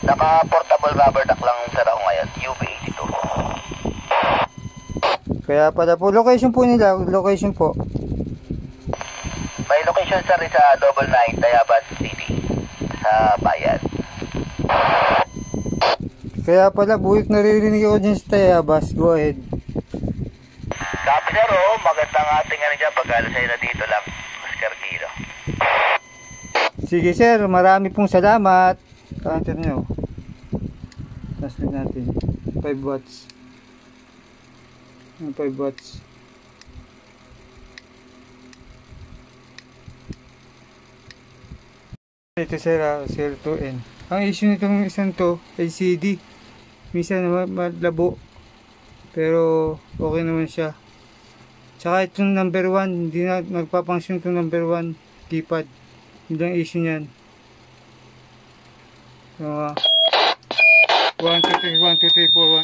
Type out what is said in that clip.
Naka-portable rubber duck lang sir ako ngayon, UB82. Kaya pala po, location po nila, location po. May location sir sa 99 Tayabas City, sa bayan. Kaya pala, buwik naririnig ako dyan sa Tayabas. Go ahead. Copy sir, magandang ating ano dyan, pag-alasay na dito lang, Oscar Kilo. Sige sir, marami pong salamat. Counter nyo. Taslid natin. 5 watts. 5 watts. Ito sir, 02N. Ang issue nitong isang to ay CD. Minsan malabo. Pero okay naman siya. Tsaka itong number 1, hindi na nagpapangsyon itong number 1 keypad. Hindi ang issue niyan. So, 1, 2, 3, 1, 2, 3, 4, 1.